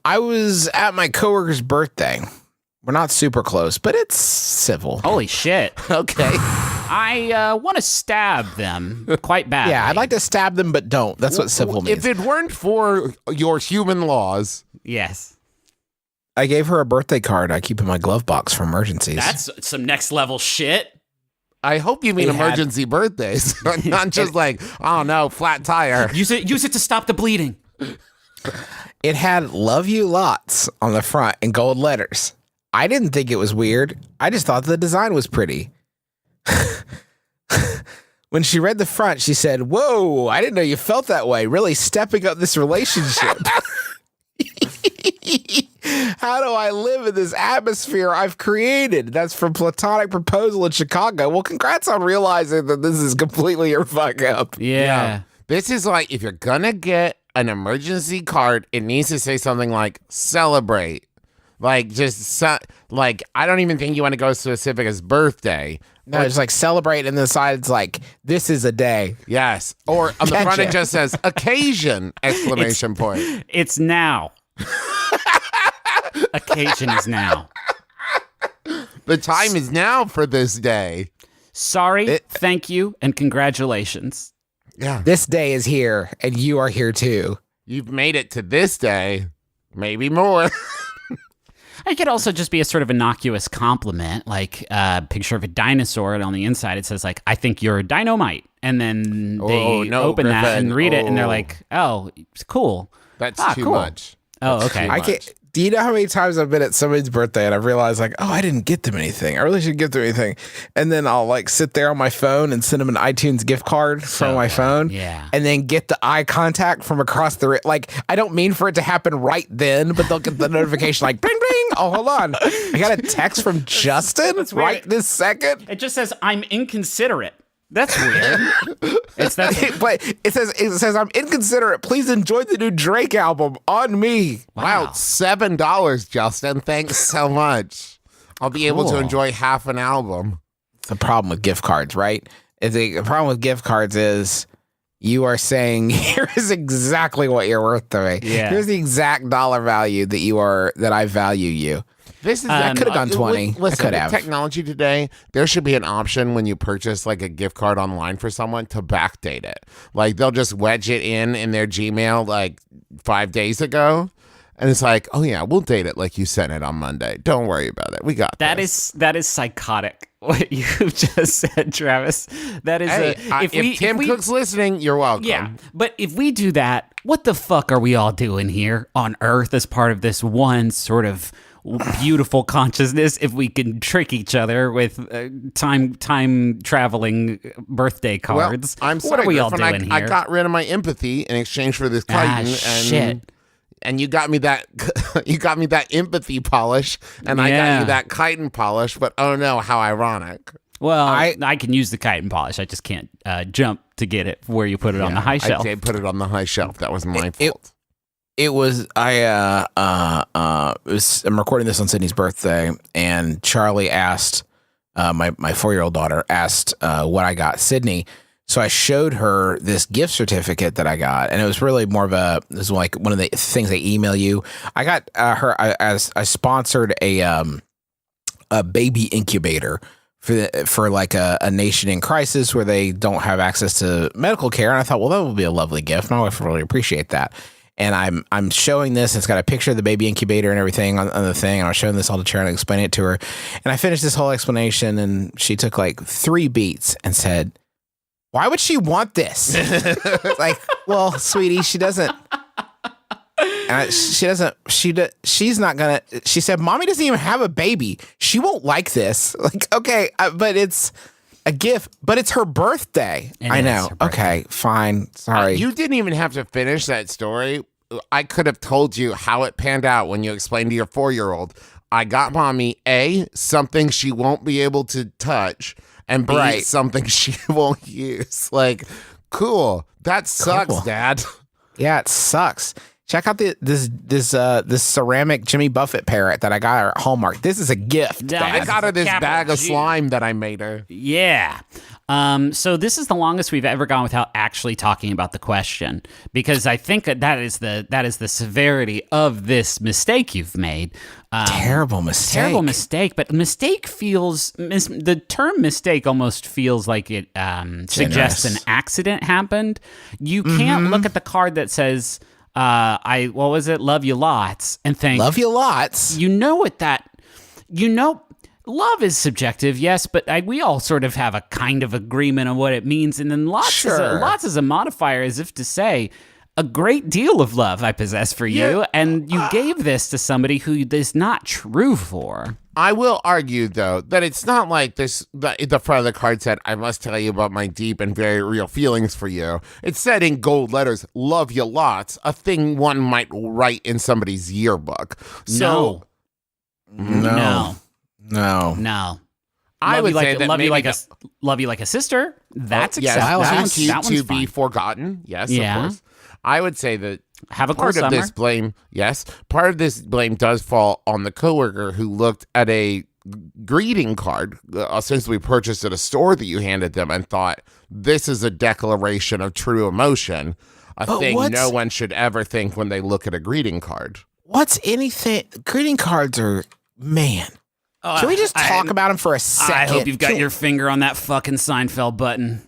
I was at my coworker's birthday. We're not super close, but it's civil. Holy shit. Okay. I want to stab them quite badly. Yeah, I'd like to stab them, but don't. That's what civil means. If it weren't for your human laws. Yes. I gave her a birthday card I keep in my glove box for emergencies. That's some next level shit. I hope you mean It had- emergency birthdays, not just like, oh no, flat tire. Use it to stop the bleeding. It had "Love You Lots" on the front in gold letters. I didn't think it was weird. I just thought the design was pretty. When she read the front, she said, "Whoa, I didn't know you felt that way. Really stepping up this relationship." How do I live in this atmosphere I've created? That's from Platonic Proposal in Chicago. Well, congrats on realizing that this is completely your fuck up. Yeah. This is like, if you're gonna get an emergency card, it needs to say something like "celebrate." Like, like, I don't even think you want to go specific as birthday. No, it's like "celebrate," and the side it's like, "This is a day." Yes. Or on the front Gotcha. it just says "occasion!" exclamation point. It's now. Occasion is now. The time is now for this day. Sorry, thank you, and congratulations. Yeah. This day is here, and you are here too. You've made it to this day. Maybe more. It could also just be a sort of innocuous compliment, like a picture of a dinosaur, and on the inside it says, like, "I think you're dynamite." And then they open that Griffin. and read it, and they're like, "Oh, it's cool." That's too cool. much. Oh, That's okay. too I much. can't. Do you know how many times I've been at somebody's birthday and I've realized like, oh, I didn't get them anything. I really should get them anything. And then I'll like sit there on my phone and send them an iTunes gift card from my phone. Yeah. And then get the eye contact from across the like, I don't mean for it to happen right then, but they'll get the notification like, bing, bing. Oh, hold on. I got a text from Justin weird. right this second. It just says, "I'm inconsiderate." That's weird. It's that. But it says I'm inconsiderate. Please enjoy the new Drake album on me. Wow, $7, Justin. Thanks so much. I'll be able to Cool. enjoy half an album. The problem with gift cards, right? The problem with gift cards is you are saying, here's exactly what you're worth to me. Yeah. Here's the exact dollar value that I value you. This is I could have gone 20. Listen, I could with have. technology today, there should be an option when you purchase like a gift card online for someone to backdate it. Like they'll just wedge it in their Gmail like 5 days ago. And it's like, oh yeah, we'll date it like you sent it on Monday. Don't worry about it. We got this. That is psychotic. What you've just said, Travis. That is. Hey, if Tim Cook's listening, you're welcome. Yeah, but if we do that, what the fuck are we all doing here on Earth as part of this one sort of beautiful consciousness? If we can trick each other with time traveling birthday cards, Well, I'm sorry, what are we all Griffin, doing I here? got rid of my empathy in exchange for this chitin, shit. And you got me that empathy polish, and I got Yeah. you that chitin polish. But oh no, how ironic! Well, I can use the chitin polish. I just can't jump to get it where you put it on the high shelf. I did put it on the high shelf. That was my It- fault. It was I'm recording this on Sydney's birthday, and Charlie asked my 4-year-old daughter asked what I got Sydney. So I showed her this gift certificate that I got, and it was really more of it was like one of the things they email you. I got I sponsored a baby incubator for like a nation in crisis where they don't have access to medical care, and I thought, well, that would be a lovely gift. My wife would really appreciate that. And I'm showing this. It's got a picture of the baby incubator and everything on the thing. And I was showing this all to Sharon and explaining it to her. And I finished this whole explanation, and she took like 3 beats and said, "Why would she want this?" Like, well, sweetie, she doesn't. And she's not gonna. She said, "Mommy doesn't even have a baby. She won't like this." Like, okay, but it's a gift, but it's her birthday. It I is know. her birthday. Okay, fine. Sorry. You didn't even have to finish that story. I could have told you how it panned out when you explained to your 4-year-old. I got mommy A, something she won't be able to touch, and B, Right. something she won't use. Like, cool. That sucks, Cool. Dad. Yeah, it sucks. Check out this ceramic Jimmy Buffett parrot that I got her at Hallmark. This is a gift. Now, Dad. I got her this Capital bag of G. slime that I made her. Yeah. So this is the longest we've ever gone without actually talking about the question, because I think that is the severity of this mistake you've made. Terrible mistake. But mistake the term mistake almost feels like it suggests an accident happened. You can't look at the card that says, what was it? Love you lots, and think, love you lots. Love is subjective, yes, but we all sort of have a kind of agreement on what it means. And then lots is a modifier, as if to say, a great deal of love I possess for you, and you gave this to somebody who is not true for. I will argue, though, that it's not like this. The front of the card said, I must tell you about my deep and very real feelings for you. It said in gold letters, love you lots, a thing one might write in somebody's yearbook. So, No. I would say that love you like a sister. That's acceptable. Yes, that one's to be forgotten. Yes, of course. I would say that have a part of this blame. Yes, part of this blame does fall on the coworker who looked at a greeting card since we purchased at a store that you handed them and thought, this is a declaration of true emotion. No one should ever think when they look at a greeting card. Greeting cards are, man. Can we just talk about them for a second? I hope you've got your finger on that fucking Seinfeld button.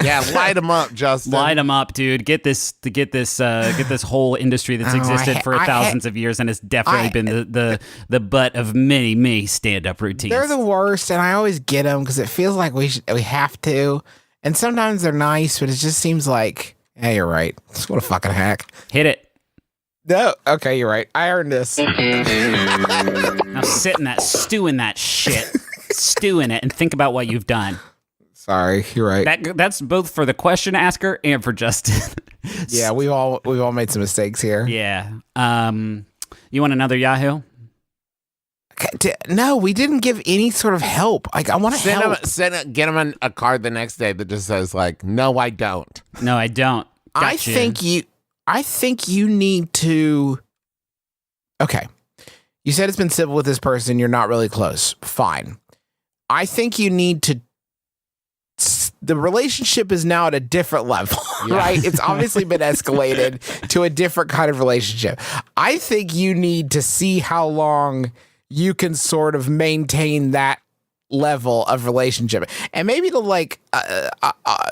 Yeah, light them up, Justin. Light them up, dude. Get this whole industry that's existed for thousands of years and has definitely been the butt of many stand-up routines. They're the worst, and I always get them because it feels like we have to. And sometimes they're nice, but it just seems like, hey, you're right. What a fucking hack. Hit it. No, okay, you're right. I earned this. Now sit in that, stew in that shit. Stew in it and think about what you've done. Sorry, you're right. That's both for the question asker and for Justin. Yeah, we've all made some mistakes here. Yeah. You want another Yahoo? No, we didn't give any sort of help. Like, I want to help. Get him a card the next day that just says, like, no, I don't. No, I don't. Gotcha. I think you need to. Okay. You said it's been civil with this person. You're not really close. Fine. I think you need to. The relationship is now at a different level, right? It's obviously been escalated to a different kind of relationship. I think you need to see how long you can sort of maintain that level of relationship, and maybe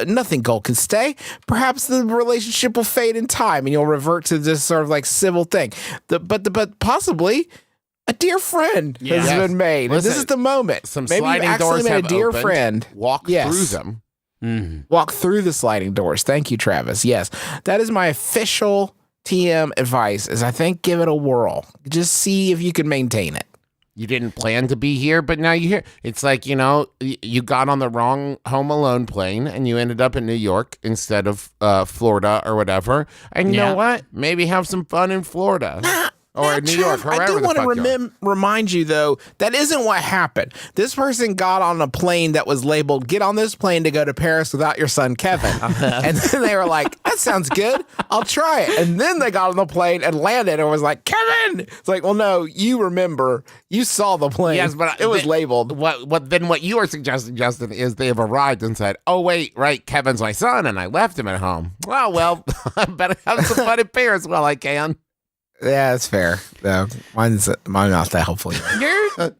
nothing gold can stay. Perhaps the relationship will fade in time and you'll revert to this sort of like civil thing. But possibly a dear friend has been made. Listen, this is the moment. Maybe you actually made a dear friend. Walk through them. Mm-hmm. Walk through the sliding doors. Thank you, Travis. Yes, that is my official TM advice. Is I think give it a whirl. Just see if you can maintain it. You didn't plan to be here, but now you're here. It's like, you got on the wrong Home Alone plane and you ended up in New York instead of Florida or whatever. And you know what? Maybe have some fun in Florida. Or New York, wherever the fuck. I do want to remind you, though, that isn't what happened. This person got on a plane that was labeled, get on this plane to go to Paris without your son, Kevin. And then they were like, that sounds good. I'll try it. And then they got on the plane and landed and was like, Kevin! It's like, well, no, you remember. You saw the plane. Yes, but it was labeled. What you are suggesting, Justin, is they have arrived and said, oh, wait, right, Kevin's my son, and I left him at home. Well, I better have some fun in Paris while I can. Yeah, that's fair. No, mine's not that helpful.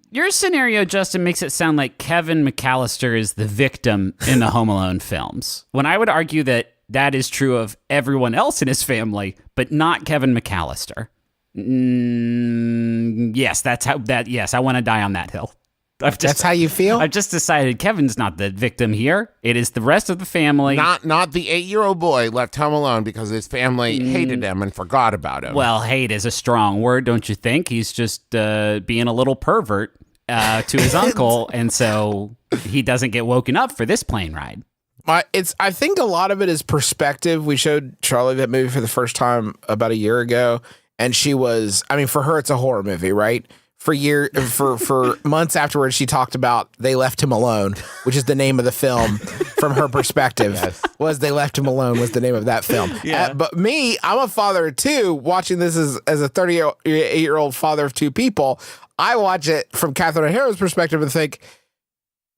Your scenario, Justin, makes it sound like Kevin McAllister is the victim in the Home Alone films, when I would argue that is true of everyone else in his family, but not Kevin McAllister. Yes, yes, I want to die on that hill. That's how you feel? I've just decided Kevin's not the victim here. It is the rest of the family. Not the 8-year-old boy left home alone because his family hated him and forgot about him. Well, hate is a strong word, don't you think? He's just being a little pervert to his uncle, and so he doesn't get woken up for this plane ride. I think a lot of it is perspective. We showed Charlie that movie for the first time about a year ago, and she was, for her, it's a horror movie, right? For months afterwards, she talked about They Left Him Alone, which is the name of the film from her perspective. Yes. Was They Left Him Alone was the name of that film. Yeah. But me, I'm a father of two, watching this as a 38-year-old father of two people. I watch it from Catherine O'Hara's perspective and think,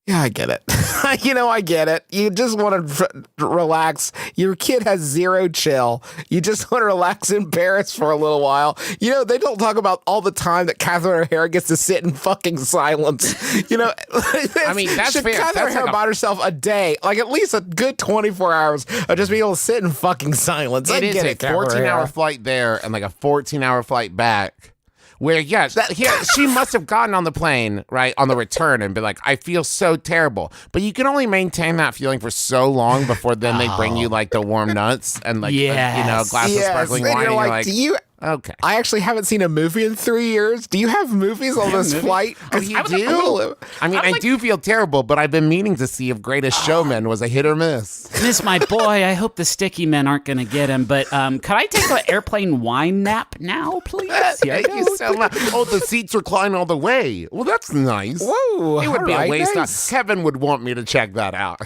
Yeah, I get it. I get it. You just want to relax. Your kid has zero chill. You just want to relax in Paris for a little while. They don't talk about all the time that Catherine O'Hara gets to sit in fucking silence. I mean, that's fair. Catherine O'Hara bought herself a day, like at least a good 24 hours of just being able to sit in fucking silence. It is a 14-hour flight there and like a 14-hour flight back. Where, she must have gotten on the plane, right, on the return and been like, I feel so terrible. But you can only maintain that feeling for so long before then they bring you, like, the warm nuts and, like, a glass of sparkling wine. And you're like, okay. I actually haven't seen a movie in 3 years. Do you have movies on this flight? Oh, you do? I do feel terrible, but I've been meaning to see if Greatest Showman was a hit or miss. Miss my boy, I hope the sticky men aren't going to get him, but could I take an airplane wine nap now, please? Thank you so much. Oh, the seats recline all the way. Well, that's nice. Whoa. It would be a waste of... Kevin would want me to check that out.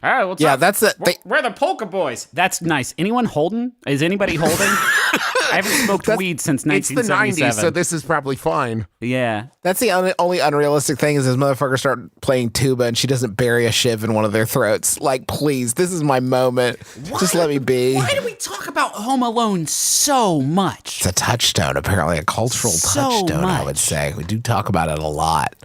All right, what's up? That's it. We're the Polka Boys. That's nice. Anyone holding? Is anybody holding? I haven't smoked weed since 1977. It's the 90s, so this is probably fine. Yeah. That's the only unrealistic thing is this motherfucker start playing tuba and she doesn't bury a shiv in one of their throats. Like, please, this is my moment. What? Just let me be. Why do we talk about Home Alone so much? It's a touchstone, apparently, a cultural touchstone, I would say. We do talk about it a lot.